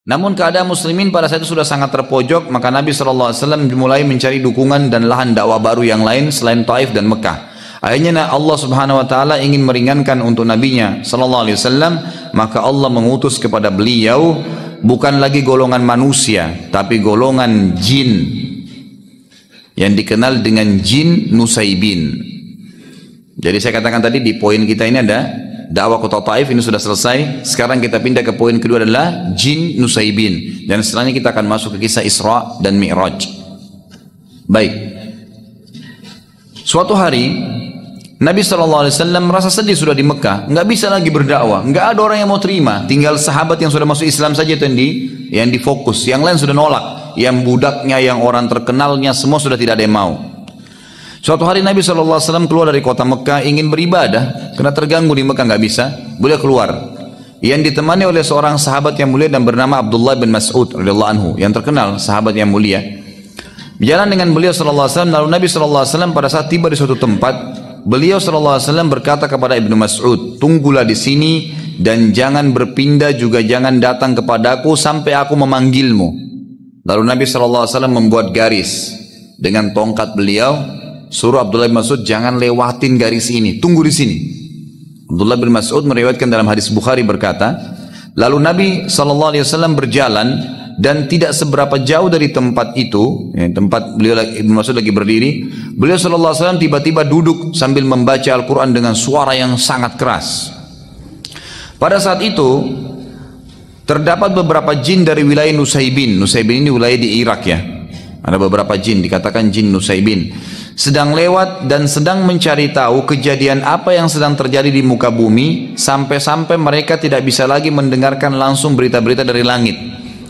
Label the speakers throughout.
Speaker 1: Namun keadaan muslimin pada saat itu sudah sangat terpojok, maka Nabi SAW mulai mencari dukungan dan lahan dakwah baru yang lain selain Taif dan Mekah. Akhirnya Allah Subhanahu wa taala ingin meringankan untuk nabinya sallallahu alaihi wasallam, maka Allah mengutus kepada beliau bukan lagi golongan manusia, tapi golongan jin yang dikenal dengan jin Nusaibin. Jadi saya katakan tadi di poin kita ini ada dakwah kota Taif, ini sudah selesai. Sekarang kita pindah ke poin kedua adalah jin Nusaibin, dan setelahnya kita akan masuk ke kisah Isra dan Mi'raj. Baik. Suatu hari Nabi SAW merasa sedih sudah di Mekah, nggak bisa lagi berdakwah, nggak ada orang yang mau terima, tinggal sahabat yang sudah masuk Islam saja itu yang difokus, yang lain sudah nolak, yang budaknya, yang orang terkenalnya, semua sudah tidak ada yang mau. Suatu hari Nabi SAW keluar dari kota Mekah ingin beribadah, karena terganggu di Mekah nggak bisa, beliau keluar, yang ditemani oleh seorang sahabat yang mulia dan bernama Abdullah bin Mas'ud radhiyallahu anhu, yang terkenal sahabat yang mulia. Berjalan dengan beliau SAW, lalu Nabi SAW pada saat tiba di suatu tempat, beliau SAW berkata kepada Ibnu Mas'ud, tunggulah di sini dan jangan berpindah, juga jangan datang kepadaku sampai aku memanggilmu. Lalu Nabi SAW membuat garis dengan tongkat beliau, suruh Abdullah bin Mas'ud jangan lewatin garis ini, tunggu di sini. Abdullah bin Mas'ud meriwayatkan dalam hadis Bukhari berkata, lalu Nabi SAW berjalan dan tidak seberapa jauh dari tempat itu, tempat beliau Ibnu Mas'ud lagi berdiri, beliau SAW tiba-tiba duduk sambil membaca Al-Quran dengan suara yang sangat keras. Pada saat itu terdapat beberapa jin dari wilayah Nusaibin. Nusaibin ini wilayah di Irak ya. Ada beberapa jin, dikatakan jin Nusaibin, sedang lewat dan sedang mencari tahu kejadian apa yang sedang terjadi di muka bumi, sampai-sampai mereka tidak bisa lagi mendengarkan langsung berita-berita dari langit.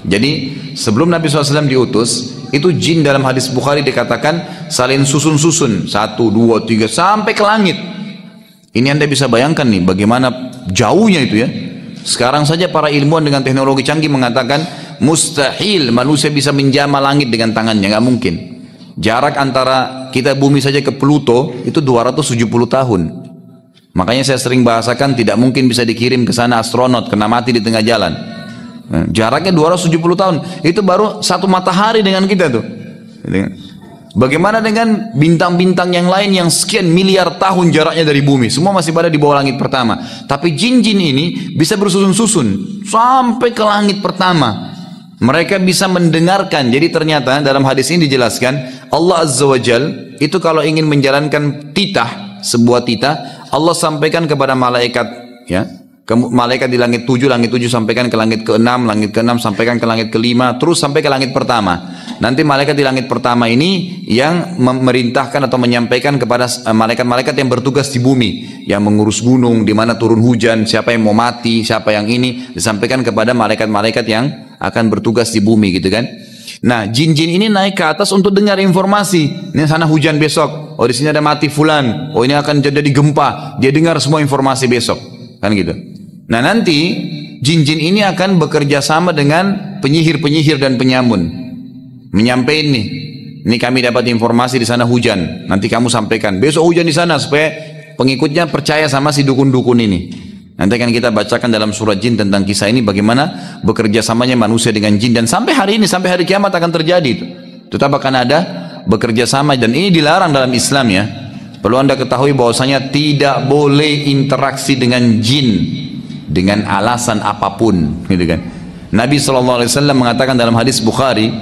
Speaker 1: Jadi sebelum Nabi SAW diutus, itu jin dalam hadis Bukhari dikatakan saling susun-susun, 1, 2, 3 sampai ke langit. Ini Anda bisa bayangkan nih bagaimana jauhnya itu ya. Sekarang saja para ilmuwan dengan teknologi canggih mengatakan mustahil manusia bisa menjamah langit dengan tangannya, nggak mungkin. Jarak antara kita bumi saja ke Pluto itu 270 tahun. Makanya saya sering bahasakan tidak mungkin bisa dikirim ke sana astronot kena mati di tengah jalan. Jaraknya 270 tahun, itu baru satu matahari dengan kita tuh. Bagaimana dengan bintang-bintang yang lain yang sekian miliar tahun jaraknya dari bumi, semua masih pada di bawah langit pertama. Tapi jin-jin ini bisa bersusun-susun sampai ke langit pertama. Mereka bisa mendengarkan. Jadi ternyata dalam hadis ini dijelaskan Allah Azza wa Jal itu kalau ingin menjalankan titah, sebuah titah, Allah sampaikan kepada malaikat ya. Malaikat di langit 7 sampaikan ke langit ke-6, langit ke-6 sampaikan ke langit ke-5, terus sampai ke langit pertama. Nanti malaikat di langit pertama ini yang memerintahkan atau menyampaikan kepada malaikat-malaikat yang bertugas di bumi, yang mengurus gunung, di mana turun hujan, siapa yang mau mati, siapa yang ini, disampaikan kepada malaikat-malaikat yang akan bertugas di bumi gitu kan. Nah, jin-jin ini naik ke atas untuk dengar informasi. Ini sana hujan besok. Oh, di sini ada mati fulan. Oh, ini akan terjadi gempa. Dia dengar semua informasi besok. Kan gitu. Nah nanti jin-jin ini akan bekerja sama dengan penyihir-penyihir dan penyamun, menyampaikan ini kami dapat informasi di sana hujan, nanti kamu sampaikan besok hujan di sana supaya pengikutnya percaya sama si dukun-dukun ini. Nanti akan kita bacakan dalam surat jin tentang kisah ini bagaimana bekerja samanya manusia dengan jin, dan sampai hari ini, sampai hari kiamat akan terjadi itu. Tetap akan ada bekerja sama, dan ini dilarang dalam Islam ya. Perlu Anda ketahui bahwasanya tidak boleh interaksi dengan jin dengan alasan apapun, gitu kan. Nabi SAW mengatakan dalam hadis Bukhari,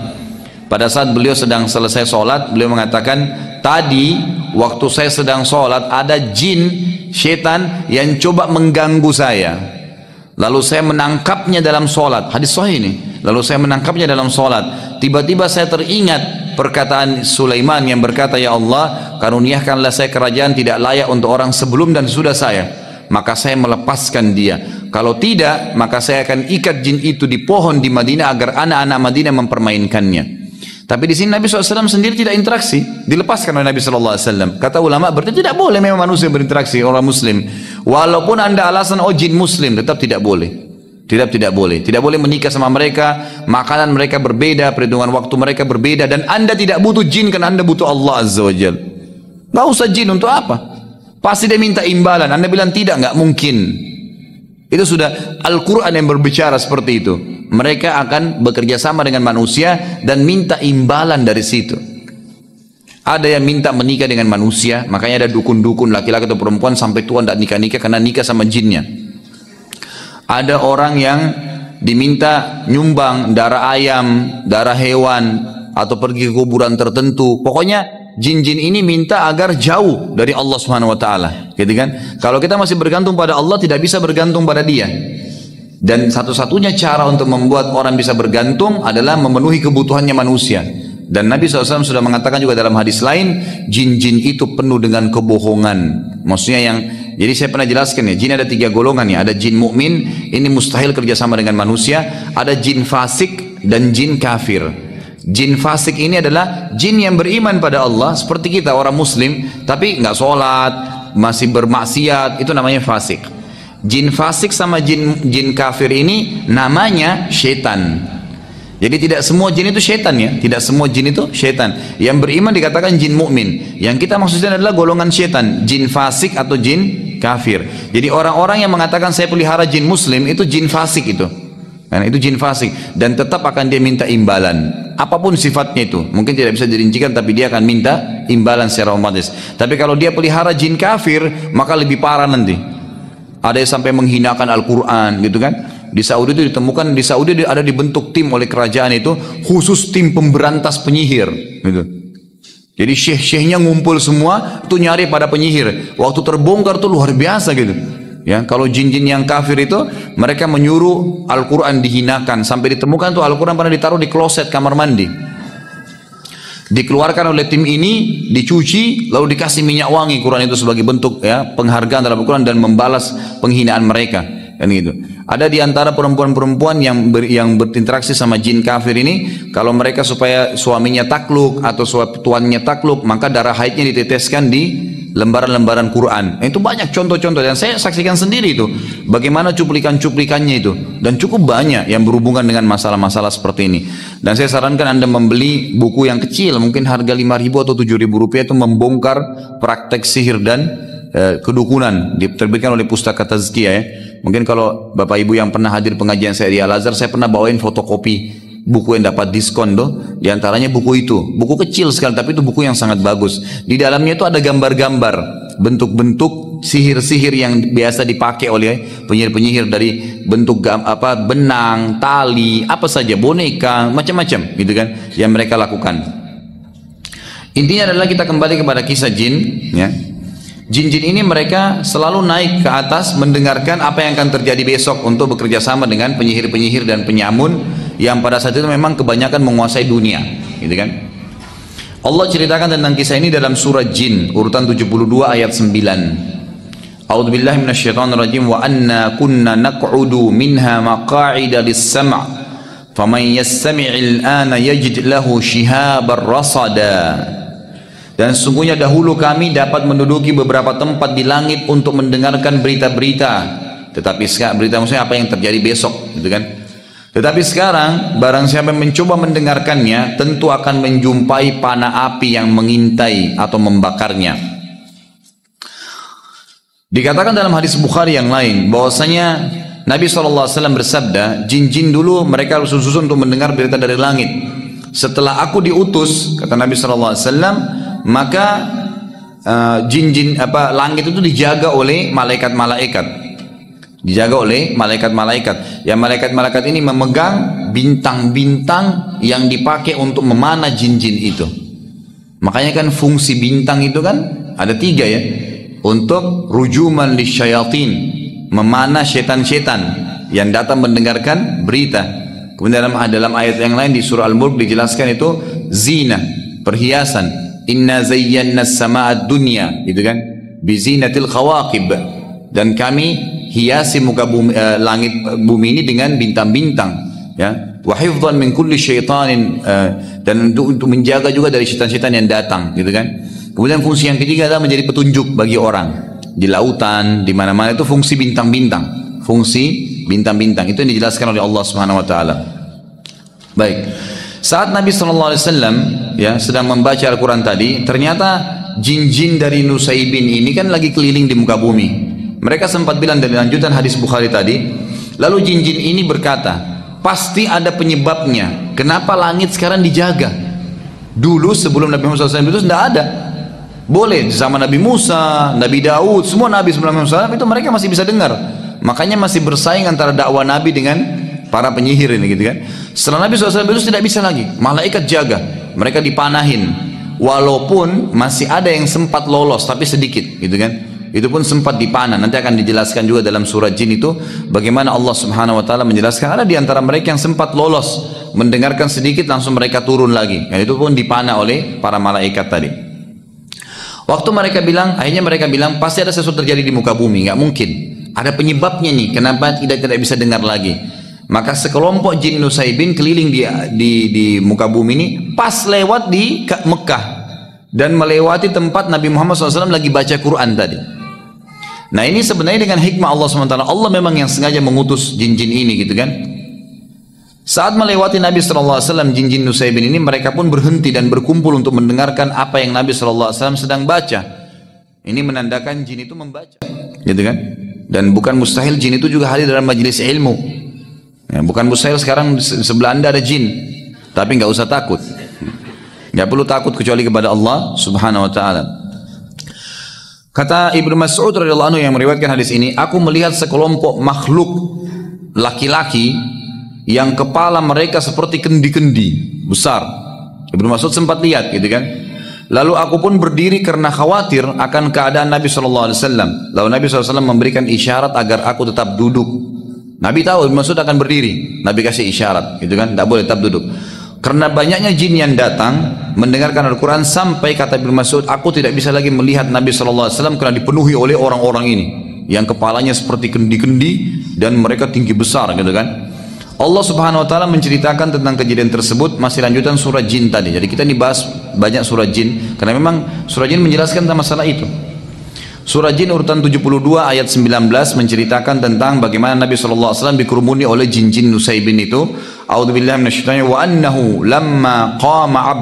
Speaker 1: pada saat beliau sedang selesai sholat, beliau mengatakan, tadi waktu saya sedang sholat ada jin, setan yang coba mengganggu saya. Lalu saya menangkapnya dalam sholat. Hadis sahih ini. Lalu saya menangkapnya dalam sholat. Tiba-tiba saya teringat perkataan Sulaiman yang berkata, ya Allah, karuniakanlah saya kerajaan tidak layak untuk orang sebelum dan sudah saya. Maka saya melepaskan dia. Kalau tidak, maka saya akan ikat jin itu di pohon di Madinah agar anak-anak Madinah mempermainkannya. Tapi di sini Nabi SAW sendiri tidak interaksi, dilepaskan oleh Nabi SAW. Kata ulama berarti tidak boleh memang manusia berinteraksi orang Muslim. Walaupun anda alasan oh jin Muslim, tetap tidak boleh. Tidak boleh. Tidak boleh menikah sama mereka. Makanan mereka berbeda, perhitungan waktu mereka berbeda, dan anda tidak butuh jin karena anda butuh Allah Azza wa Jal. Gak usah jin untuk apa? Pasti dia minta imbalan. Anda bilang tidak, nggak mungkin. Itu sudah Al-Quran yang berbicara seperti itu. Mereka akan bekerja sama dengan manusia dan minta imbalan dari situ. Ada yang minta menikah dengan manusia, makanya ada dukun-dukun laki-laki atau perempuan sampai tua tidak nikah-nikah karena nikah sama jinnya. Ada orang yang diminta nyumbang darah ayam, darah hewan, atau pergi ke kuburan tertentu. Pokoknya jin-jin ini minta agar jauh dari Allah Subhanahu wa taala, gitu kan? Kalau kita masih bergantung pada Allah, tidak bisa bergantung pada dia. Dan satu-satunya cara untuk membuat orang bisa bergantung adalah memenuhi kebutuhannya manusia. Dan Nabi SAW sudah mengatakan juga dalam hadis lain, jin-jin itu penuh dengan kebohongan. Maksudnya yang, jadi saya pernah jelaskan ya, jin ada 3 golongan ya. Ada jin mukmin, ini mustahil kerjasama dengan manusia. Ada jin fasik dan jin kafir. Jin fasik ini adalah jin yang beriman pada Allah seperti kita orang muslim, tapi nggak sholat, masih bermaksiat, itu namanya fasik. Jin fasik sama jin kafir ini namanya syaitan. Jadi tidak semua jin itu syaitan ya, tidak semua jin itu syaitan. Yang beriman dikatakan jin mukmin. Yang kita maksudnya adalah golongan syaitan, jin fasik atau jin kafir. Jadi orang-orang yang mengatakan saya pelihara jin muslim itu jin fasik itu. Karena itu jin fasik dan tetap akan dia minta imbalan. Apapun sifatnya itu, mungkin tidak bisa dirincikan tapi dia akan minta imbalan secara otomatis. Tapi kalau dia pelihara jin kafir, maka lebih parah nanti. Ada yang sampai menghinakan Al-Quran gitu kan. Di Saudi itu ditemukan, di Saudi ada dibentuk tim oleh kerajaan itu khusus tim pemberantas penyihir gitu. Jadi syekh-syekhnya ngumpul semua itu nyari pada penyihir. Waktu terbongkar tuh luar biasa gitu. Ya, kalau jin-jin yang kafir itu mereka menyuruh Al-Quran dihinakan sampai ditemukan tuh Al-Quran pernah ditaruh di kloset kamar mandi. Dikeluarkan oleh tim ini, dicuci, lalu dikasih minyak wangi Quran itu sebagai bentuk ya penghargaan dalam Al-Quran dan membalas penghinaan mereka. Kan gitu. Ada di antara perempuan-perempuan yang berinteraksi sama jin kafir ini, kalau mereka supaya suaminya takluk atau tuannya takluk, maka darah haidnya diteteskan di lembaran-lembaran Quran. Itu banyak contoh-contoh dan saya saksikan sendiri itu. Bagaimana cuplikan-cuplikannya itu dan cukup banyak yang berhubungan dengan masalah-masalah seperti ini. Dan saya sarankan Anda membeli buku yang kecil, mungkin harga 5.000 atau 7.000 rupiah itu membongkar praktek sihir dan kedukunan, diterbitkan oleh Pustaka Tazkiyah ya. Mungkin kalau Bapak Ibu yang pernah hadir pengajian saya di Al-Azhar, saya pernah bawain fotokopi buku yang dapat diskon tuh. Di antaranya buku itu, buku kecil sekali tapi itu buku yang sangat bagus. Di dalamnya itu ada gambar-gambar bentuk-bentuk sihir-sihir yang biasa dipakai oleh penyihir-penyihir, dari bentuk benang, tali, apa saja, boneka, macam-macam gitu kan yang mereka lakukan. Intinya adalah kita kembali kepada kisah jin ya. Jin-jin ini mereka selalu naik ke atas mendengarkan apa yang akan terjadi besok untuk bekerja sama dengan penyihir-penyihir dan penyamun yang pada saat itu memang kebanyakan menguasai dunia, gitu kan? Allah ceritakan tentang kisah ini dalam surah Jin urutan 72 ayat 9. A'udzubillahi minasyaitonirrajim wa anna kunna naq'udu minha maq'ida lis-sam' faman yastami'il ana yajid lahu shihabar rasada. Dan sesungguhnya dahulu kami dapat menduduki beberapa tempat di langit untuk mendengarkan berita-berita. Tetapi sekarang berita maksudnya apa yang terjadi besok, gitu kan? Tetapi sekarang barang siapa yang mencoba mendengarkannya, tentu akan menjumpai panah api yang mengintai atau membakarnya. Dikatakan dalam hadis Bukhari yang lain bahwasanya Nabi SAW bersabda, jin-jin dulu mereka susun untuk mendengar berita dari langit. Setelah aku diutus, kata Nabi SAW, maka jin-jin langit itu dijaga oleh malaikat-malaikat, dijaga oleh malaikat-malaikat. Yang malaikat-malaikat ini memegang bintang-bintang yang dipakai untuk memanah jin-jin itu. Makanya kan fungsi bintang itu kan ada 3 ya, untuk rujuman lisyayatin, memanah setan-setan yang datang mendengarkan berita. Kemudian dalam ayat yang lain di surah Al-Mulk dijelaskan itu zina, perhiasan. Inna zayyana as-samaa'a ad-dunya, gitu kan? Bi zinatil khawaqib. Dan kami hiasi muka bumi, langit bumi ini dengan bintang-bintang, ya. Wa hifdhan min kulli syaitanin, dan untuk menjaga juga dari syaitan-syaitan yang datang, gitu kan? Kemudian fungsi yang ketiga adalah menjadi petunjuk bagi orang di lautan, di mana-mana itu fungsi bintang-bintang. Fungsi bintang-bintang itu yang dijelaskan oleh Allah Subhanahu wa taala. Baik. Saat Nabi SAW ya sedang membaca Al-Quran tadi, ternyata jin-jin dari Nusaybin ini kan lagi keliling di muka bumi. Mereka sempat bilang dari lanjutan hadis Bukhari tadi, lalu jin-jin ini berkata, pasti ada penyebabnya. Kenapa langit sekarang dijaga? Dulu sebelum Nabi Muhammad SAW itu tidak ada. Boleh sama Nabi Musa, Nabi Daud, semua Nabi sebelum Nabi Muhammad SAW itu mereka masih bisa dengar. Makanya masih bersaing antara dakwah Nabi dengan para penyihir ini gitu kan. Setelah Nabi SAW itu tidak bisa lagi. Malaikat jaga, mereka dipanahin. Walaupun masih ada yang sempat lolos tapi sedikit gitu kan. Itu pun sempat dipanah. Nanti akan dijelaskan juga dalam surah Jin itu bagaimana Allah Subhanahu wa taala menjelaskan ada di antara mereka yang sempat lolos, mendengarkan sedikit langsung mereka turun lagi. Dan itu pun dipanah oleh para malaikat tadi. Waktu mereka bilang, akhirnya mereka bilang pasti ada sesuatu terjadi di muka bumi, nggak mungkin. Ada penyebabnya nih, kenapa tidak bisa dengar lagi. Maka sekelompok jin Nusaybin keliling di muka bumi ini pas lewat di Mekah dan melewati tempat Nabi Muhammad SAW lagi baca Quran tadi. Nah ini sebenarnya dengan hikmah Allah SWT. Allah memang yang sengaja mengutus jin-jin ini gitu kan. Saat melewati Nabi SAW, jin-jin Nusaybin ini mereka pun berhenti dan berkumpul untuk mendengarkan apa yang Nabi SAW sedang baca. Ini menandakan jin itu membaca gitu kan. Dan bukan mustahil jin itu juga hadir dalam majelis ilmu ya, bukan mustahil sekarang sebelah anda ada jin, tapi nggak usah takut, nggak perlu takut kecuali kepada Allah Subhanahu wa ta'ala. Kata Ibnu Mas'ud radhiyallahu anhu yang meriwayatkan hadis ini, aku melihat sekelompok makhluk laki-laki yang kepala mereka seperti kendi-kendi besar. Ibnu Mas'ud sempat lihat gitu kan. Lalu aku pun berdiri karena khawatir akan keadaan Nabi SAW. Lalu Nabi SAW memberikan isyarat agar aku tetap duduk. Nabi tahu Ibnu Mas'ud akan berdiri. Nabi kasih isyarat gitu kan, tidak boleh tetap duduk. Karena banyaknya jin yang datang mendengarkan Al-Quran sampai kata Ibnu Mas'ud, aku tidak bisa lagi melihat Nabi SAW karena dipenuhi oleh orang-orang ini yang kepalanya seperti kendi-kendi dan mereka tinggi besar gitu kan. Allah Subhanahu wa ta'ala menceritakan tentang kejadian tersebut, masih lanjutan surah Jin tadi. Jadi kita dibahas banyak surah Jin karena memang surah Jin menjelaskan tentang masalah itu. Surah Jin urutan 72 ayat 19 menceritakan tentang bagaimana Nabi SAW dikerumuni oleh jin-jin Nusaybin itu. A'udzubillahi minasyaitonir wa annahu lamma qama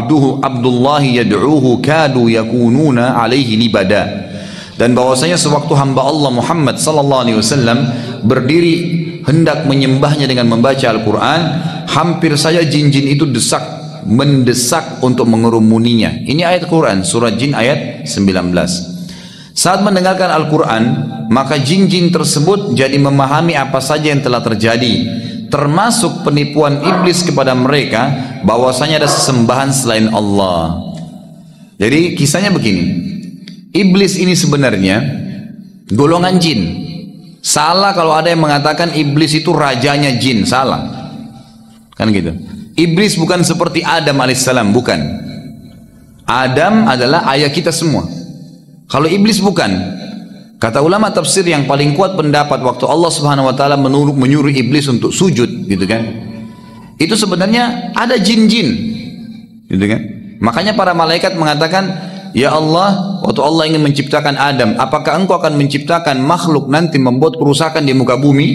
Speaker 1: Abdullahi yad'uhu kadu yakununa alaihi libada. Dan bahwasanya sewaktu hamba Allah Muhammad SAW berdiri hendak menyembahnya dengan membaca Al-Quran, hampir saja jin-jin itu mendesak untuk mengerumuninya. Ini ayat Quran, surah Jin ayat 19. Saat mendengarkan Al-Quran, maka jin-jin tersebut jadi memahami apa saja yang telah terjadi, termasuk penipuan iblis kepada mereka bahwasanya ada sesembahan selain Allah. Jadi kisahnya begini, iblis ini sebenarnya golongan jin. Salah kalau ada yang mengatakan iblis itu rajanya jin, salah. Kan gitu. Iblis bukan seperti Adam alaihissalam, bukan. Adam adalah ayah kita semua. Kalau iblis bukan. Kata ulama tafsir yang paling kuat pendapat waktu Allah Subhanahu wa taala menyuruh iblis untuk sujud gitu kan. Itu sebenarnya ada jin-jin. Gitu kan? Makanya para malaikat mengatakan, "Ya Allah, waktu Allah ingin menciptakan Adam, apakah engkau akan menciptakan makhluk nanti membuat kerusakan di muka bumi?"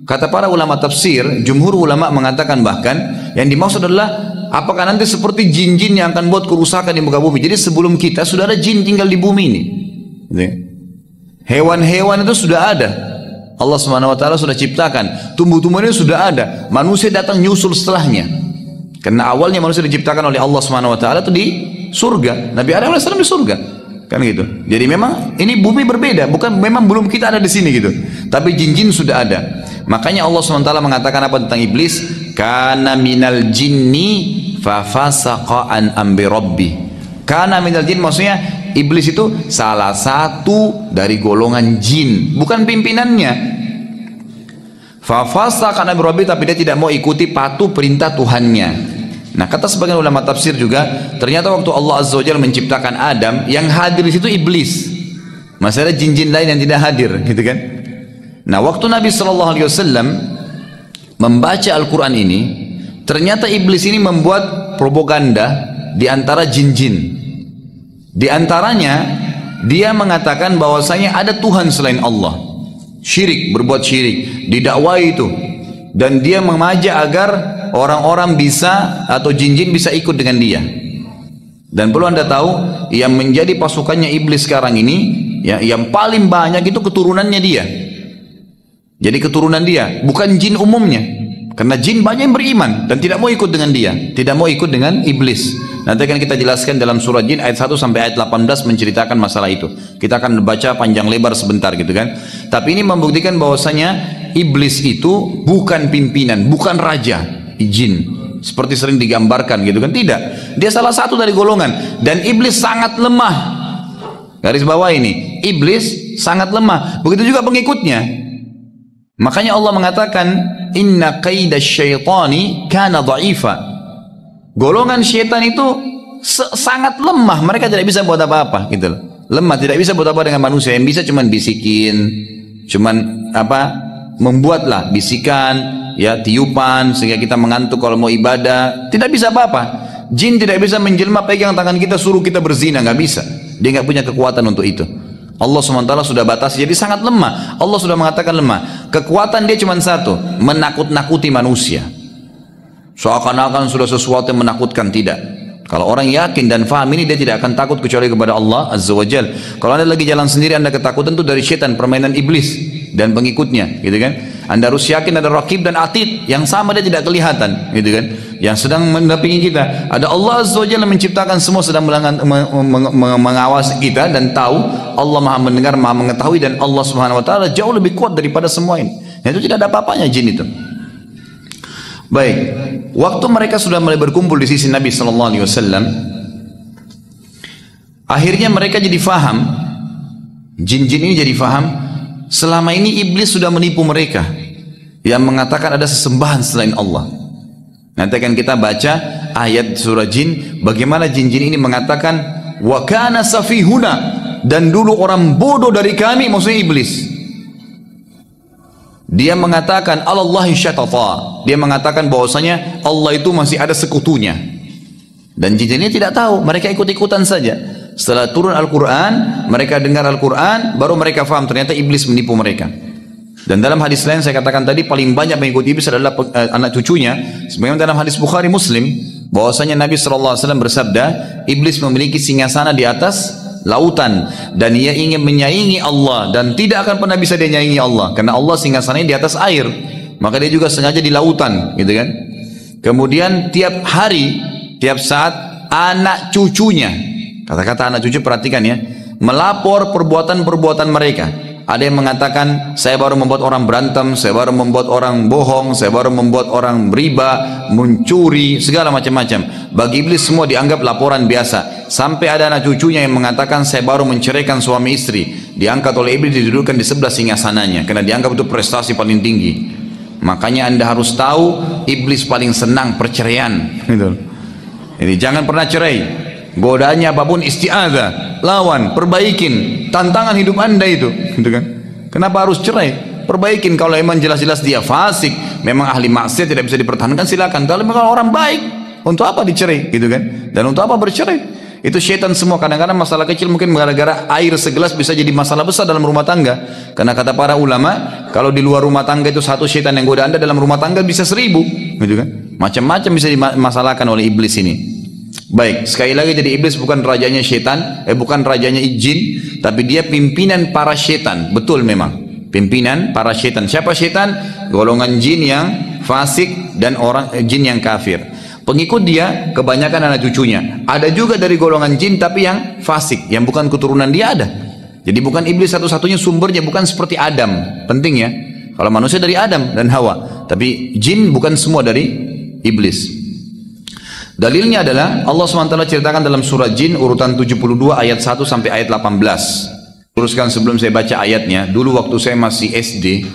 Speaker 1: Kata para ulama tafsir, jumhur ulama mengatakan bahkan yang dimaksud adalah apakah nanti seperti jin-jin yang akan buat kerusakan di muka bumi. Jadi sebelum kita sudah ada jin tinggal di bumi ini. Hewan-hewan itu sudah ada. Allah Subhanahu wa taala sudah ciptakan. Tumbuh-tumbuhan itu sudah ada. Manusia datang nyusul setelahnya. Karena awalnya manusia diciptakan oleh Allah Subhanahu wa taala itu di surga. Nabi Adam AS di surga. Kan gitu. Jadi memang ini bumi berbeda, bukan memang belum kita ada di sini gitu. Tapi jin-jin sudah ada. Makanya Allah SWT mengatakan apa tentang iblis? Kana minal jinni fafasaqa an amri rabbi. Kana minal jin maksudnya iblis itu salah satu dari golongan jin, bukan pimpinannya. Fafasaqa an amri rabbi, tapi dia tidak mau ikuti patuh perintah Tuhannya. Nah, kata sebagian ulama tafsir juga, ternyata waktu Allah Azza wa Jalla menciptakan Adam, yang hadir di situ iblis. Masih ada jin-jin lain yang tidak hadir, gitu kan? Nah, waktu Nabi SAW membaca Al-Quran ini, ternyata iblis ini membuat propaganda di antara jin-jin. Di antaranya, dia mengatakan bahwasanya ada Tuhan selain Allah. Syirik, berbuat syirik, didakwai itu. Dan dia mengajak agar orang-orang bisa atau jin-jin bisa ikut dengan dia. Dan perlu anda tahu, yang menjadi pasukannya iblis sekarang ini ya, yang paling banyak itu keturunannya dia. Jadi keturunan dia, bukan jin umumnya. Karena jin banyak yang beriman dan tidak mau ikut dengan dia, tidak mau ikut dengan iblis. Nanti akan kita jelaskan dalam surah Jin ayat 1 sampai ayat 18 menceritakan masalah itu. Kita akan baca panjang lebar sebentar gitu kan. Tapi ini membuktikan bahwasanya iblis itu bukan pimpinan, bukan raja jin seperti sering digambarkan gitu kan. Tidak, dia salah satu dari golongan, dan iblis sangat lemah. Garis bawah ini, iblis sangat lemah. Begitu juga pengikutnya. Makanya Allah mengatakan inna kaidasyaitani kana dha'ifa. Golongan syaitan itu sangat lemah, mereka tidak bisa buat apa-apa gitu loh. Lemah, tidak bisa buat apa dengan manusia. Yang bisa cuman bisikin, cuman apa, membuatlah bisikan, ya, tiupan sehingga kita mengantuk kalau mau ibadah. Tidak bisa apa-apa. Jin tidak bisa menjelma pegang tangan kita suruh kita berzina, nggak bisa. Dia nggak punya kekuatan untuk itu. Allah SWT sudah batasi, jadi sangat lemah. Allah sudah mengatakan lemah. Kekuatan dia cuma satu, menakut-nakuti manusia. Seakan-akan sudah sesuatu yang menakutkan, tidak. Kalau orang yakin dan faham ini, dia tidak akan takut kecuali kepada Allah Azza wa Jal. Kalau anda lagi jalan sendiri, anda ketakutan itu dari syaitan, permainan iblis dan pengikutnya, gitu kan. Anda harus yakin ada Raqib dan Atid yang sama, dia tidak kelihatan, gitu kan, yang sedang mendampingi kita. Ada Allah Azza wa Jalla menciptakan semua, sedang mengawasi kita dan tahu. Allah Maha mendengar, Maha mengetahui, dan Allah Subhanahu wa taala jauh lebih kuat daripada semua ini. Dan itu tidak ada apa-apanya jin itu. Baik, waktu mereka sudah mulai berkumpul di sisi Nabi sallallahu alaihi wasallam, akhirnya mereka jadi faham, jin-jin ini jadi faham, selama ini iblis sudah menipu mereka yang mengatakan ada sesembahan selain Allah. Nanti akan kita baca ayat surah Jin, bagaimana jin-jin ini mengatakan wa kana safihuna, dan dulu orang bodoh dari kami, maksudnya iblis. Dia mengatakan Allahi syatata, dia mengatakan bahwasanya Allah itu masih ada sekutunya. Dan jin ini tidak tahu, mereka ikut-ikutan saja. Setelah turun Al-Quran, mereka dengar Al-Quran, baru mereka faham ternyata iblis menipu mereka. Dan dalam hadis lain saya katakan tadi, paling banyak mengikuti iblis adalah anak cucunya. Sebagaimana dalam hadis Bukhari Muslim, bahwasanya Nabi SAW bersabda, iblis memiliki singgasana di atas lautan, dan ia ingin menyaingi Allah, dan tidak akan pernah bisa dia nyaingi Allah, karena Allah singgasananya di atas air, maka dia juga sengaja di lautan, gitu kan. Kemudian tiap hari, tiap saat anak cucunya, kata-kata anak cucu perhatikan ya, melapor perbuatan-perbuatan mereka. Ada yang mengatakan saya baru membuat orang berantem, saya baru membuat orang bohong, saya baru membuat orang riba, mencuri, segala macam-macam. Bagi iblis semua dianggap laporan biasa. Sampai ada anak cucunya yang mengatakan saya baru menceraikan suami istri. Diangkat oleh iblis, didudukkan di sebelah singgasananya, karena dianggap itu prestasi paling tinggi. Makanya anda harus tahu, iblis paling senang perceraian. Jadi jangan pernah cerai. Godaannya apapun, isti'adzah, lawan, perbaikin tantangan hidup anda itu, gitu kan. Kenapa harus cerai? Perbaikin. Kalau memang jelas-jelas dia fasik, memang ahli maksiat, tidak bisa dipertahankan, silakan. Kalau memang orang baik, untuk apa dicerai, gitu kan? Dan untuk apa bercerai? Itu syaitan semua. Kadang-kadang masalah kecil mungkin gara-gara air segelas bisa jadi masalah besar dalam rumah tangga. Karena kata para ulama, kalau di luar rumah tangga itu satu syaitan yang goda anda, dalam rumah tangga bisa 1000, gitu kan? Macam-macam bisa dimasalahkan oleh iblis ini. Baik, sekali lagi, jadi iblis bukan rajanya syaitan, bukan rajanya jin, tapi dia pimpinan para syaitan. Betul memang, pimpinan para syaitan. Siapa syaitan? Golongan jin yang fasik dan orang jin yang kafir. Pengikut dia kebanyakan anak cucunya. Ada juga dari golongan jin tapi yang fasik, yang bukan keturunan dia ada. Jadi bukan iblis satu-satunya sumbernya, bukan seperti Adam. Penting ya, kalau manusia dari Adam dan Hawa, tapi jin bukan semua dari iblis. Dalilnya adalah Allah SWT ceritakan dalam surah Jin urutan 72 ayat 1 sampai ayat 18. Teruskan sebelum saya baca ayatnya, dulu waktu saya masih SD,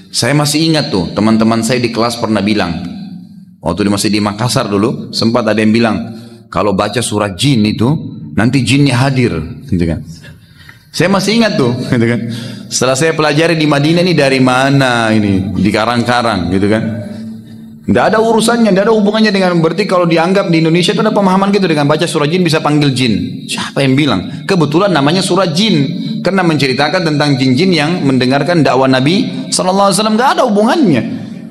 Speaker 1: saya masih ingat tuh teman-teman saya di kelas pernah bilang, waktu masih di Makassar dulu, sempat ada yang bilang kalau baca surah Jin itu nanti jinnya hadir, gitu kan. Saya masih ingat tuh, gitu kan. Setelah saya pelajari di Madinah ini dari mana ini, di Karang-Karang, gitu kan. Tidak ada urusannya, tidak ada hubungannya dengan, berarti kalau dianggap di Indonesia itu ada pemahaman gitu, dengan baca surah Jin bisa panggil jin. Siapa yang bilang? Kebetulan namanya surah Jin, karena menceritakan tentang jin-jin yang mendengarkan dakwah Nabi SAW. Tidak ada hubungannya.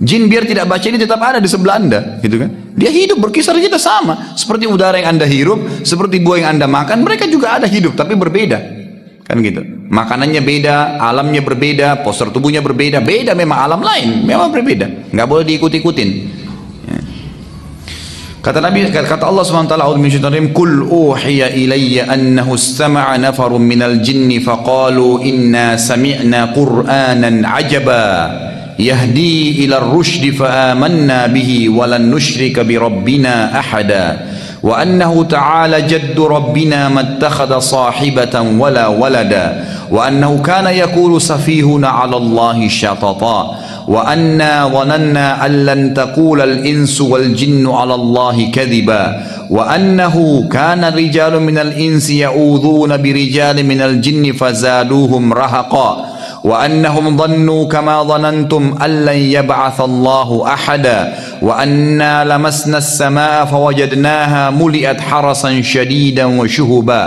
Speaker 1: Jin biar tidak baca ini tetap ada di sebelah anda, gitu kan. Dia hidup berkisar kita sama, seperti udara yang anda hirup, seperti buah yang anda makan, mereka juga ada hidup tapi berbeda. Kan gitu. Makanannya beda, alamnya berbeda, postur tubuhnya berbeda, beda memang alam lain, memang berbeda. Nggak boleh diikut-ikutin. Ya. Kata Nabi, kata Allah SWT, Qul uhiya ilayya annahu istama'a nafarun minal jinni faqalu inna sami'na qur'anan ajaba yahdi ila ar-rushdi fa amanna bihi walan nushrika bi rabbina ahada. وأنه تعالى جد ربنا ما اتخذ صاحبة ولا ولدا وأنه كان يقول سفيهنا على الله شططا وأنا ظننا أن لن تقول الإنس والجن على الله كذبا وأنه كان رجال من الإنس يؤذون برجال من الجن فزادوهم رهقا وأنهم ظنوا كما ظننتم أن لن يبعث الله أحدا وأنا لمسنا السماء فوجدناها ملئت حرسا شديدا وشهبا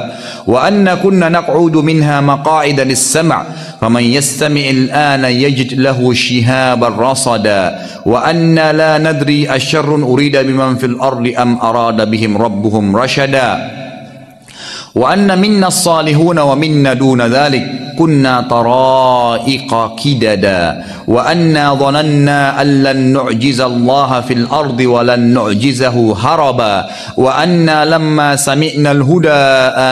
Speaker 1: وأن كنا نقعد منها مقاعد للسمع فمن يستمع الآن يجد له شهابا رصدا وأنا لا ندري أشر أريد بمن في الأرض أم أراد بهم ربهم رشدا وأن منا الصالحون ومنا دون ذلك كنا طرائق كددا وأنا ظننا أن لن نعجز الله في الأرض ولن نعجزه هربا وأنا لما سمعنا الهدى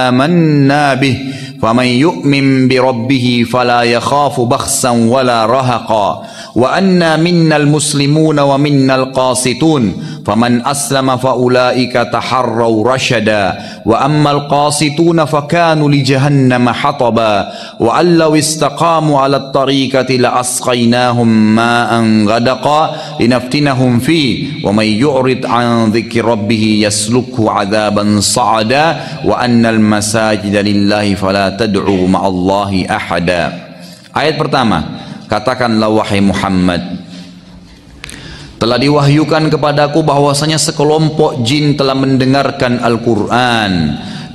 Speaker 1: آمنا به فمن يؤمن بربه فلا يخاف بخسا ولا رهقا وأنا منا المسلمون ومنا القاسطون فمن أسلم فأولئك تحروا رشدا وأما القاسطون فكانوا لجهنم حطبا وأن لو استقاموا على الطريقة لأسقيناهم ماء غدقا لنفتنهم فيه ومن يعرض عن ذكر ربه يسلكه عذابا صعدا وأن المساجد لله فلا تدعوا مع الله أحدا. Ayat pertama, katakanlah wahai Muhammad, telah diwahyukan kepadaku bahwasanya sekelompok jin telah mendengarkan Al-Quran.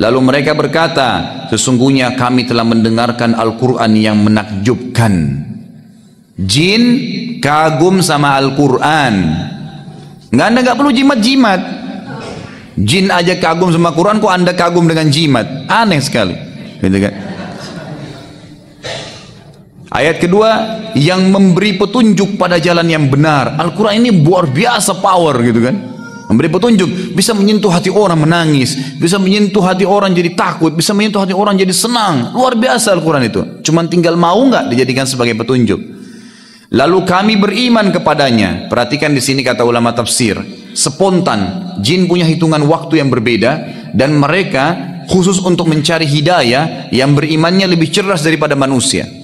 Speaker 1: Lalu mereka berkata, sesungguhnya kami telah mendengarkan Al-Quran yang menakjubkan. Jin kagum sama Al-Quran. Anda nggak perlu jimat-jimat. Jin aja kagum sama Quran, kok Anda kagum dengan jimat? Aneh sekali. Gitu kan? Ayat kedua, yang memberi petunjuk pada jalan yang benar. Al-Quran ini luar biasa power gitu kan. Memberi petunjuk, bisa menyentuh hati orang menangis, bisa menyentuh hati orang jadi takut, bisa menyentuh hati orang jadi senang. Luar biasa Al-Quran itu. Cuman tinggal mau nggak dijadikan sebagai petunjuk. Lalu kami beriman kepadanya. Perhatikan di sini kata ulama tafsir, spontan. Jin punya hitungan waktu yang berbeda dan mereka khusus untuk mencari hidayah yang berimannya lebih cerdas daripada manusia.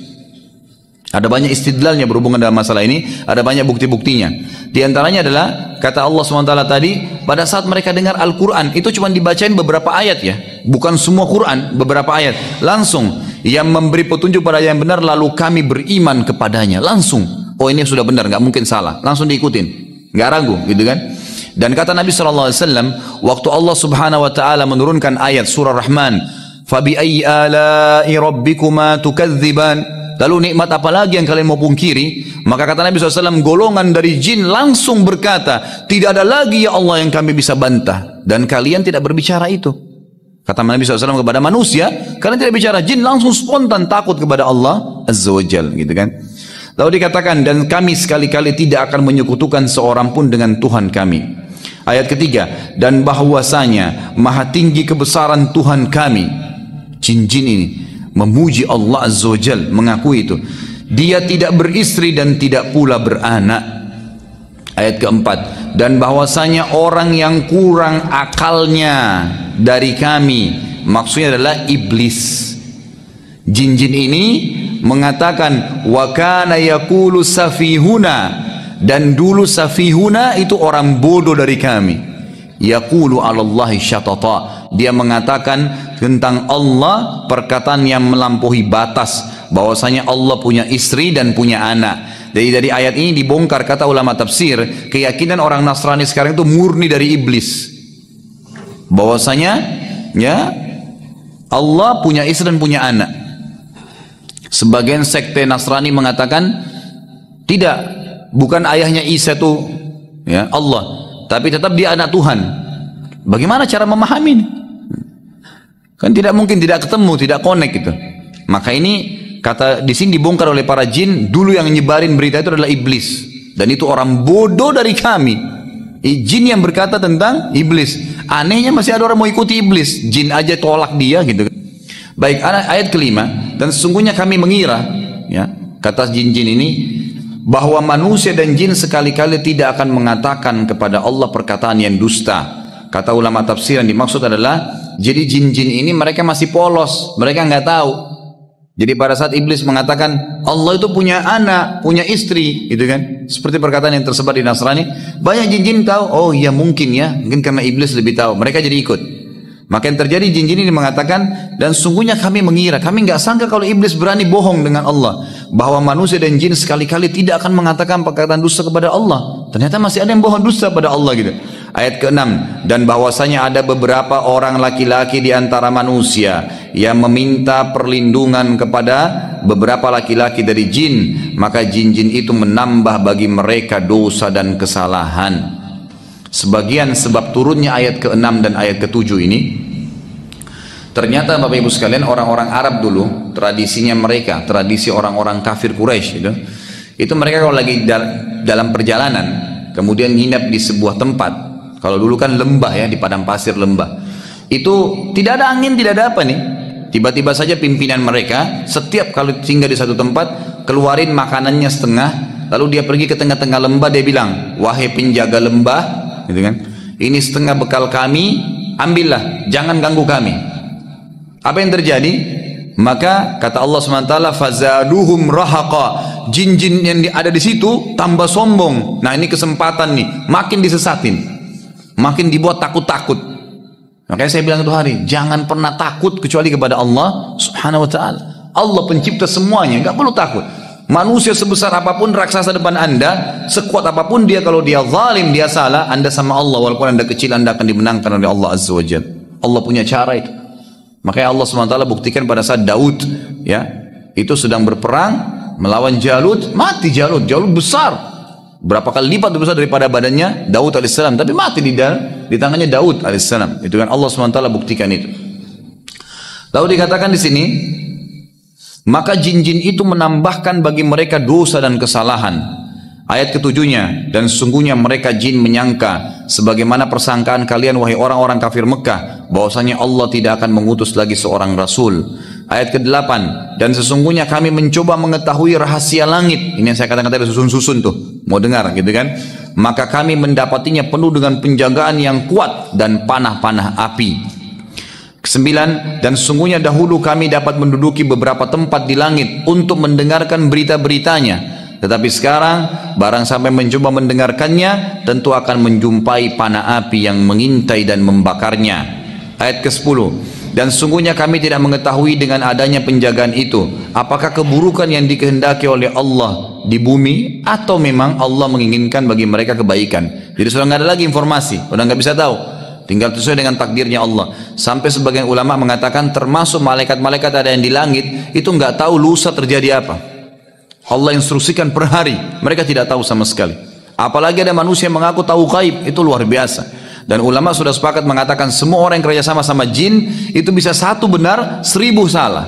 Speaker 1: Ada banyak istidlalnya berhubungan dengan masalah ini, ada banyak bukti-buktinya. Di antaranya adalah kata Allah SWT tadi, pada saat mereka dengar Al-Quran, itu cuma dibacain beberapa ayat ya, bukan semua Quran, beberapa ayat. Langsung, yang memberi petunjuk pada yang benar, lalu kami beriman kepadanya. Langsung, oh ini sudah benar, nggak mungkin salah. Langsung diikutin, nggak ragu, gitu kan? Dan kata Nabi SAW, waktu Allah Subhanahu Wa Taala menurunkan ayat surah Rahman, "Fabi'ayyi ala'i rabbikuma tukadziban?" Lalu nikmat apa lagi yang kalian mau pungkiri? Maka kata Nabi SAW, golongan dari jin langsung berkata, tidak ada lagi ya Allah yang kami bisa bantah. Dan kalian tidak berbicara itu. Kata Nabi SAW kepada manusia, kalian tidak bicara. Jin langsung spontan takut kepada Allah Azza wa Jal, gitu kan. Lalu dikatakan, dan kami sekali-kali tidak akan menyekutukan seorang pun dengan Tuhan kami. Ayat ketiga, dan bahwasanya maha tinggi kebesaran Tuhan kami. Jin-jin ini memuji Allah Azza wa Jal, mengakui itu. Dia tidak beristri dan tidak pula beranak. Ayat keempat, dan bahwasanya orang yang kurang akalnya dari kami, maksudnya adalah iblis. Jin-jin ini mengatakan, wa kana yaqulu safihuna, dan dulu safihuna itu orang bodoh dari kami. Yaqulu 'alallahi syatata, dia mengatakan tentang Allah perkataan yang melampaui batas, bahwasanya Allah punya istri dan punya anak. Jadi dari ayat ini dibongkar, kata ulama tafsir, keyakinan orang Nasrani sekarang itu murni dari iblis, bahwasanya ya Allah punya istri dan punya anak. Sebagian sekte Nasrani mengatakan tidak, bukan ayahnya Isa itu ya Allah, tapi tetap dia anak Tuhan. Bagaimana cara memahami ini? Kan tidak mungkin, tidak ketemu, tidak connect gitu. Maka ini kata di sini dibongkar oleh para jin, dulu yang nyebarin berita itu adalah iblis. Dan itu orang bodoh dari kami. Jin yang berkata tentang iblis. Anehnya masih ada orang mau ikuti iblis. Jin aja tolak dia gitu. Baik, ayat kelima. Dan sesungguhnya kami mengira, ya, kata jin-jin ini, bahwa manusia dan jin sekali-kali tidak akan mengatakan kepada Allah perkataan yang dusta. Kata ulama tafsir yang dimaksud adalah, jadi jin-jin ini mereka masih polos, mereka nggak tahu. Jadi pada saat iblis mengatakan Allah itu punya anak, punya istri, gitu kan? Seperti perkataan yang tersebar di Nasrani, banyak jin-jin tahu. Oh iya mungkin ya, mungkin karena iblis lebih tahu. Mereka jadi ikut. Maka yang terjadi, jin-jin ini mengatakan, dan sungguhnya kami mengira, kami nggak sangka kalau iblis berani bohong dengan Allah, bahwa manusia dan jin sekali-kali tidak akan mengatakan perkataan dusta kepada Allah. Ternyata masih ada yang bohong dusta pada Allah gitu. Ayat ke-6, dan bahwasanya ada beberapa orang laki-laki di antara manusia yang meminta perlindungan kepada beberapa laki-laki dari jin, maka jin-jin itu menambah bagi mereka dosa dan kesalahan. Sebagian sebab turunnya ayat ke-6 dan ayat ke-7 ini, ternyata Bapak Ibu sekalian, orang-orang Arab dulu, tradisinya mereka, tradisi orang-orang kafir Quraisy itu mereka kalau lagi dalam perjalanan, kemudian nginap di sebuah tempat. Kalau dulu kan lembah ya, di padang pasir lembah, itu tidak ada angin, tidak ada apa nih, tiba-tiba saja pimpinan mereka setiap kali singgah di satu tempat keluarin makanannya setengah, lalu dia pergi ke tengah-tengah lembah, dia bilang, wahai penjaga lembah, gitu kan, ini setengah bekal kami, ambillah, jangan ganggu kami. Apa yang terjadi? Maka kata Allah SWT, fazaduhum rahaqa, jin-jin yang ada di situ tambah sombong. Nah ini kesempatan nih, makin disesatin, makin dibuat takut-takut. Makanya saya bilang itu hari, jangan pernah takut kecuali kepada Allah Subhanahu Wa Taala. Allah pencipta semuanya, nggak perlu takut. Manusia sebesar apapun raksasa depan anda, sekuat apapun dia, kalau dia zalim, dia salah, anda sama Allah, walaupun anda kecil, anda akan dimenangkan oleh Allah Azza wa Jalla. Allah punya cara itu. Makanya Allah SWT buktikan pada saat Daud, ya, itu sedang berperang melawan Jalut, mati Jalut. Jalut besar, berapa kali lipat lebih besar daripada badannya Daud alaihissalam, tapi mati di tangannya Daud alaihissalam. Itu kan Allah SWT buktikan itu. Lalu dikatakan di sini, maka jin-jin itu menambahkan bagi mereka dosa dan kesalahan. Ayat ketujuhnya, dan sesungguhnya mereka jin menyangka sebagaimana persangkaan kalian wahai orang-orang kafir Mekah, bahwasanya Allah tidak akan mengutus lagi seorang rasul. Ayat ke-8, dan sesungguhnya kami mencoba mengetahui rahasia langit. Ini yang saya katakan tadi, susun-susun tuh, mau dengar gitu kan? Maka kami mendapatinya penuh dengan penjagaan yang kuat dan panah-panah api. 9, dan sesungguhnya dahulu kami dapat menduduki beberapa tempat di langit untuk mendengarkan berita-beritanya. Tetapi sekarang barang sampai mencoba mendengarkannya, tentu akan menjumpai panah api yang mengintai dan membakarnya. Ayat ke-10, dan sesungguhnya kami tidak mengetahui dengan adanya penjagaan itu, apakah keburukan yang dikehendaki oleh Allah di bumi, atau memang Allah menginginkan bagi mereka kebaikan. Jadi sudah nggak ada lagi informasi, sudah nggak bisa tahu, tinggal sesuai dengan takdirnya Allah. Sampai sebagian ulama mengatakan termasuk malaikat-malaikat ada yang di langit itu nggak tahu lusa terjadi apa. Allah instruksikan per hari, mereka tidak tahu sama sekali. Apalagi ada manusia yang mengaku tahu gaib, itu luar biasa. Dan ulama sudah sepakat mengatakan semua orang yang kerja sama jin itu bisa satu benar, 1000 salah.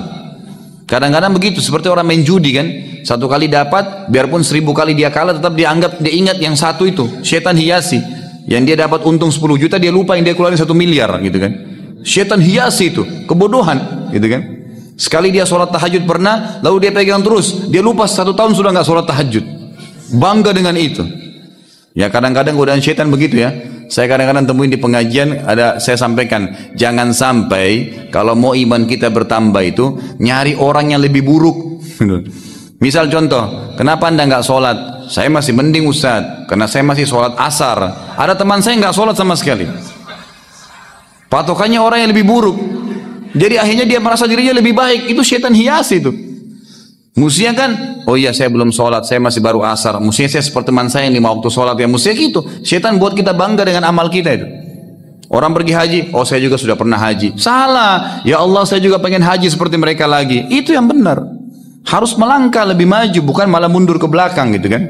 Speaker 1: Kadang-kadang begitu, seperti orang main judi kan, satu kali dapat, biarpun 1000 kali dia kalah, tetap dia ingat yang satu itu. Syaitan hiasi, yang dia dapat untung 10 juta, dia lupa yang dia keluarin 1 miliar gitu kan. Syaitan hiasi itu, kebodohan gitu kan. Sekali dia sholat tahajud pernah, lalu dia pegang terus, dia lupa 1 tahun sudah nggak sholat tahajud, bangga dengan itu. Ya kadang-kadang godaan syaitan begitu ya. Saya kadang-kadang temuin di pengajian, saya sampaikan, jangan sampai kalau mau iman kita bertambah itu nyari orang yang lebih buruk. Misal contoh, kenapa anda nggak sholat? Saya masih mending Ustaz, karena saya masih sholat asar. Ada teman saya nggak sholat sama sekali. Patokannya orang yang lebih buruk. Jadi akhirnya dia merasa dirinya lebih baik. Itu syaitan hiasi itu. Mestinya kan, oh iya saya belum sholat, saya masih baru asar. Mestinya saya seperti teman saya yang 5 waktu sholat. Ya mestinya gitu. Syaitan buat kita bangga dengan amal kita itu. Orang pergi haji, oh saya juga sudah pernah haji. Salah. Ya Allah, saya juga pengen haji seperti mereka lagi. Itu yang benar. Harus melangkah lebih maju, bukan malah mundur ke belakang gitu kan.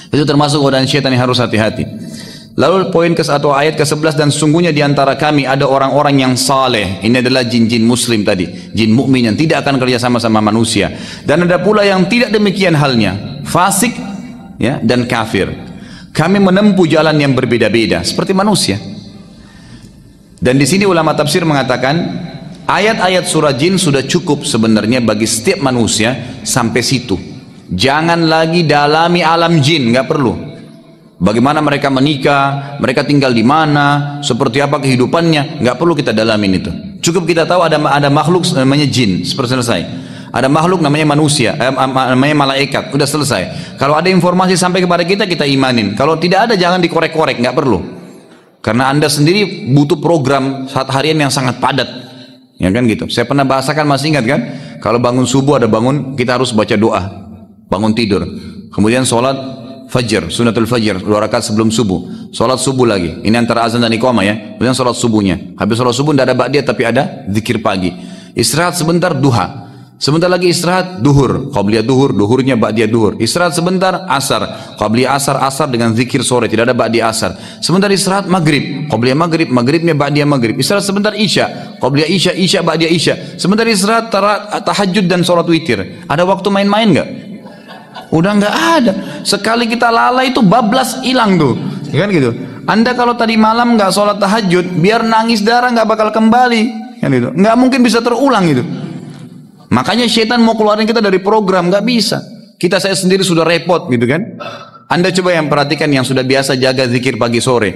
Speaker 1: Itu termasuk godaan syaitan yang harus hati-hati. Lalu poin atau ayat ke-11, dan sungguhnya di antara kami ada orang-orang yang saleh. Ini adalah jin-jin muslim tadi, jin mukmin yang tidak akan kerja sama manusia. Dan ada pula yang tidak demikian halnya, fasik ya dan kafir. Kami menempuh jalan yang berbeda-beda seperti manusia. Dan di sini ulama tafsir mengatakan ayat-ayat surah jin sudah cukup sebenarnya bagi setiap manusia sampai situ. Jangan lagi dalami alam jin, nggak perlu. Bagaimana mereka menikah, mereka tinggal di mana, seperti apa kehidupannya, nggak perlu kita dalamin itu. Cukup kita tahu ada makhluk namanya jin, seperti selesai. Ada makhluk namanya manusia, namanya malaikat, udah selesai. Kalau ada informasi sampai kepada kita, kita imanin. Kalau tidak ada, jangan dikorek-korek, nggak perlu. Karena Anda sendiri butuh program saat harian yang sangat padat, ya kan gitu. Saya pernah bahasakan, masih ingat kan? Kalau bangun subuh ada bangun, kita harus baca doa, bangun tidur, kemudian sholat Fajr, sunatul fajr, 2 rakaat sebelum subuh. Sholat subuh lagi. Ini antara azan dan iqamah ya. Kemudian sholat subuhnya. Habis sholat subuh tidak ada ba'diyah tapi ada zikir pagi. Istirahat sebentar, duha. Sebentar lagi istirahat, duhur. Qabliyah duhur, duhurnya ba'diyah duhur. Istirahat sebentar, asar. Qabliyah asar, asar dengan zikir sore. Tidak ada ba'diyah asar. Sebentar istirahat, maghrib. Qabliyah maghrib, maghribnya ba'diyah maghrib. Istirahat sebentar, isya. Qabliyah isya, isya ba'diyah isya. Sebentar istirahat, tahajud dan sholat witir. Ada waktu main-main nggak? Udah nggak ada. Sekali kita lalai itu bablas hilang tuh, kan gitu. Anda kalau tadi malam nggak sholat tahajud, biar nangis darah nggak bakal kembali, kan gitu. Nggak mungkin bisa terulang gitu. Makanya syaitan mau keluarin kita dari program, nggak bisa. Saya sendiri sudah repot gitu kan. Anda coba yang perhatikan yang sudah biasa jaga zikir pagi sore,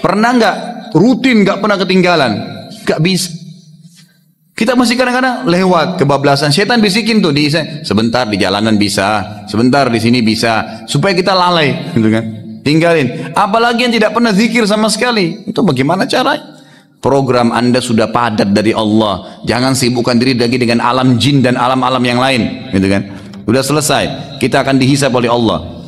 Speaker 1: pernah nggak rutin nggak pernah ketinggalan? Nggak bisa. Kita masih kadang-kadang lewat kebablasan. Syaitan bisikin tuh sebentar di jalanan bisa, sebentar di sini bisa, supaya kita lalai, gitu kan? Tinggalin. Apalagi yang tidak pernah zikir sama sekali. Itu bagaimana caranya? Program Anda sudah padat dari Allah. Jangan sibukkan diri lagi dengan alam jin dan alam-alam yang lain, gitu kan? Udah selesai. Kita akan dihisab oleh Allah.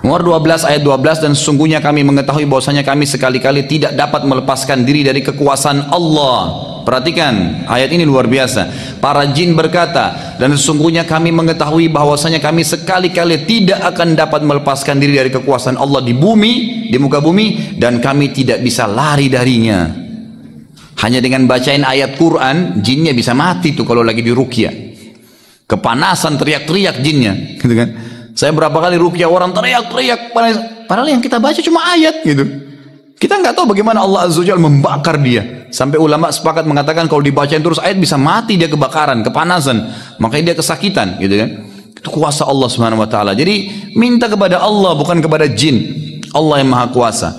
Speaker 1: Nomor 12 ayat 12, dan sesungguhnya kami mengetahui bahwasanya kami sekali-kali tidak dapat melepaskan diri dari kekuasaan Allah. Perhatikan ayat ini luar biasa. Para jin berkata, dan sesungguhnya kami mengetahui bahwasanya kami sekali-kali tidak akan dapat melepaskan diri dari kekuasaan Allah di bumi, di muka bumi, dan kami tidak bisa lari darinya. Hanya dengan bacain ayat Quran, jinnya bisa mati tuh kalau lagi di ruqyah. Kepanasan teriak-teriak jinnya, gitu kan? Saya berapa kali ruqyah orang teriak-teriak, padahal yang kita baca cuma ayat gitu. Kita nggak tahu bagaimana Allah Azza wa Jalla membakar dia. Sampai ulama sepakat mengatakan kalau dibacain terus ayat bisa mati dia, kebakaran, kepanasan, makanya dia kesakitan, gitu kan? Itu kuasa Allah Subhanahu wa taala. Jadi minta kepada Allah bukan kepada jin. Allah yang Maha Kuasa.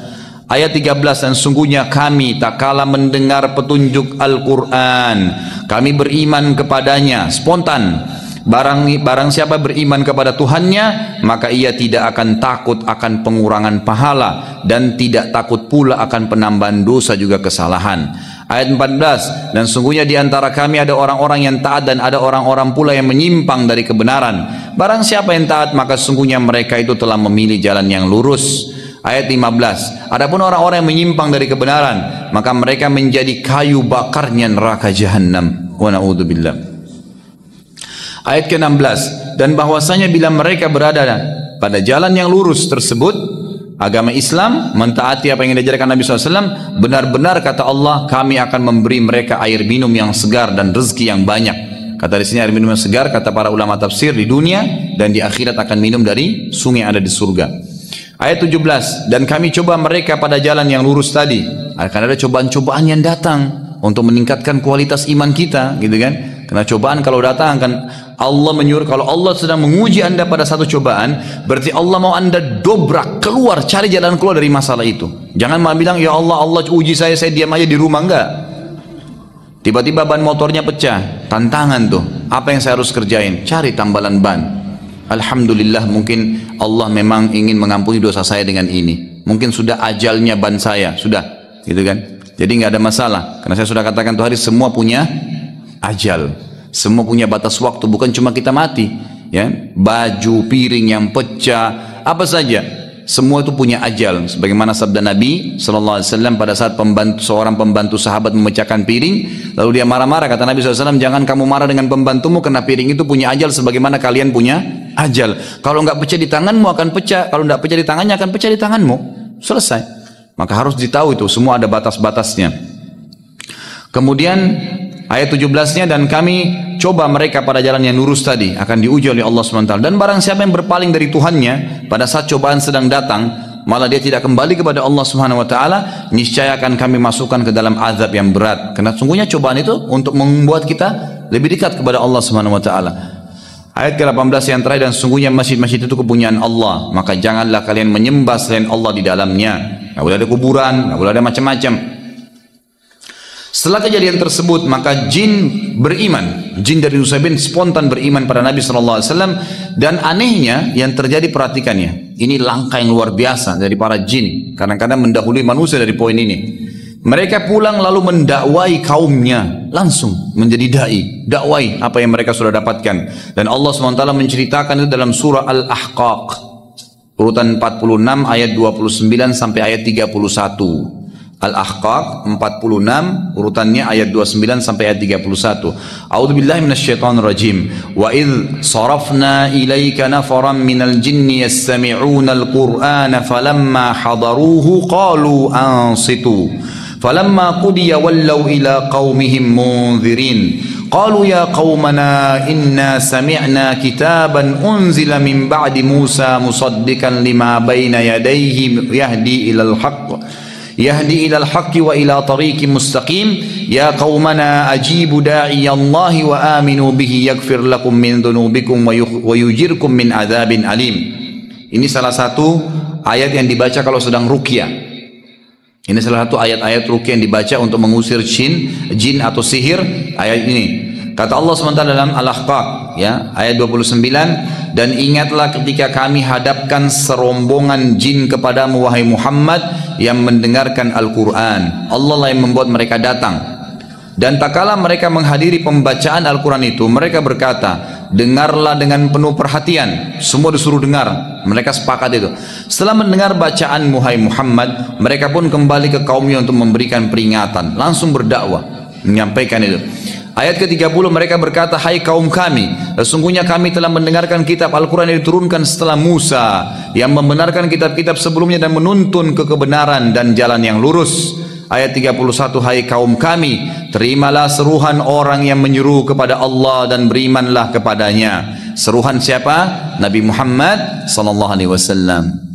Speaker 1: Ayat 13, dan sungguhnya kami tak kala mendengar petunjuk Al-Quran, kami beriman kepadanya spontan. Barang siapa beriman kepada Tuhannya, maka ia tidak akan takut akan pengurangan pahala, dan tidak takut pula akan penambahan dosa juga kesalahan. Ayat 14, dan sungguhnya di antara kami ada orang-orang yang taat, dan ada orang-orang pula yang menyimpang dari kebenaran. Barang siapa yang taat, maka sungguhnya mereka itu telah memilih jalan yang lurus. Ayat 15, adapun orang-orang yang menyimpang dari kebenaran, maka mereka menjadi kayu bakarnya neraka jahanam. Wa na'udzubillah. Ayat ke-16, dan bahwasanya bila mereka berada pada jalan yang lurus tersebut, agama Islam, mentaati apa yang diajarkan Nabi SAW, benar-benar kata Allah, kami akan memberi mereka air minum yang segar dan rezeki yang banyak. Kata di sini air minum yang segar, kata para ulama tafsir, di dunia dan di akhirat akan minum dari sungai yang ada di surga. Ayat 17, dan kami coba mereka pada jalan yang lurus tadi. Akan ada cobaan-cobaan yang datang untuk meningkatkan kualitas iman kita, gitu kan? Karena cobaan kalau datang kan Allah menyuruh, kalau Allah sedang menguji Anda pada satu cobaan, berarti Allah mau Anda dobrak, keluar, cari jalan keluar dari masalah itu. Jangan malah bilang, ya Allah, Allah uji saya diam aja di rumah. Enggak. Tiba-tiba ban motornya pecah, tantangan tuh. Apa yang saya harus kerjain? Cari tambalan ban. Alhamdulillah, mungkin Allah memang ingin mengampuni dosa saya dengan ini. Mungkin sudah ajalnya ban saya, sudah, gitu kan? Jadi nggak ada masalah, karena saya sudah katakan tuh hari semua punya ajal, semua punya batas waktu, bukan cuma kita mati, ya. Baju, piring yang pecah, apa saja, semua itu punya ajal. Sebagaimana sabda Nabi SAW pada saat seorang pembantu sahabat memecahkan piring, lalu dia marah-marah, kata Nabi SAW, jangan kamu marah dengan pembantumu, karena piring itu punya ajal sebagaimana kalian punya ajal. Kalau nggak pecah di tanganmu akan pecah, kalau nggak pecah di tangannya akan pecah di tanganmu. Selesai. Maka harus ditahu itu, semua ada batas-batasnya. Kemudian ayat 17-nya, dan kami coba mereka pada jalan yang lurus tadi, akan diuji oleh Allah SWT. Dan barang siapa yang berpaling dari Tuhannya pada saat cobaan sedang datang, malah dia tidak kembali kepada Allah SWT, niscaya akan kami masukkan ke dalam azab yang berat. Karena sungguhnya cobaan itu untuk membuat kita lebih dekat kepada Allah SWT. Ayat ke-18 yang terakhir, dan sungguhnya masjid-masjid itu kepunyaan Allah, maka janganlah kalian menyembah selain Allah di dalamnya. Nggak boleh ada kuburan, nggak boleh ada macam-macam. Setelah kejadian tersebut, maka jin beriman. Jin dari Nusaybin spontan beriman pada Nabi SAW. Dan anehnya yang terjadi, perhatikannya, ini langkah yang luar biasa dari para jin. Kadang-kadang mendahului manusia dari poin ini. Mereka pulang lalu mendakwai kaumnya, langsung menjadi dai, dakwai apa yang mereka sudah dapatkan. Dan Allah SWT menceritakan itu dalam surah Al-Ahqaq, urutan 46 ayat 29 sampai ayat 31. Al-Ahqaq 46 urutannya ayat 29 sampai ayat 31. A'udzubillahi minasyaitonir rajim. Wa idz sarafna ilaika nafaran minal jinni yastami'una al-Qur'ana falamma hadaruhu qalu ansitu. Falamma qudiya wallaw ila qaumihim munzirin. Qalu ya qaumana inna sami'na kitaban unzila min ba'di Musa musaddiqan lima baina yadayhi yahdi ilal haqq. يهدي إلى الحق وإلى طريق مستقيم يا قومنا أجيبوا داعي الله وآمنوا به يغفر لكم من ذنوبكم ويجirkum min adzabin alim. Ini salah satu ayat yang dibaca kalau sedang ruqyah. Ini salah satu ayat-ayat ruqyah yang dibaca untuk mengusir jin atau sihir. Ayat ini kata Allah SWT dalam Al-Ahqaq, ya, ayat 29, dan ingatlah ketika kami hadapkan serombongan jin kepadamu wahai Muhammad yang mendengarkan Al-Quran. Allah lah yang membuat mereka datang. Dan tak kala mereka menghadiri pembacaan Al-Quran itu, mereka berkata, dengarlah dengan penuh perhatian. Semua disuruh dengar, mereka sepakat itu. Setelah mendengar bacaan wahai Muhammad, mereka pun kembali ke kaumnya untuk memberikan peringatan, langsung berdakwah, menyampaikan itu. Ayat ke-30 mereka berkata, hai kaum kami, sesungguhnya kami telah mendengarkan kitab Al-Quran yang diturunkan setelah Musa, yang membenarkan kitab-kitab sebelumnya dan menuntun ke kebenaran dan jalan yang lurus. Ayat 31, hai kaum kami, terimalah seruhan orang yang menyeru kepada Allah dan berimanlah kepadanya. Seruhan siapa? Nabi Muhammad SAW.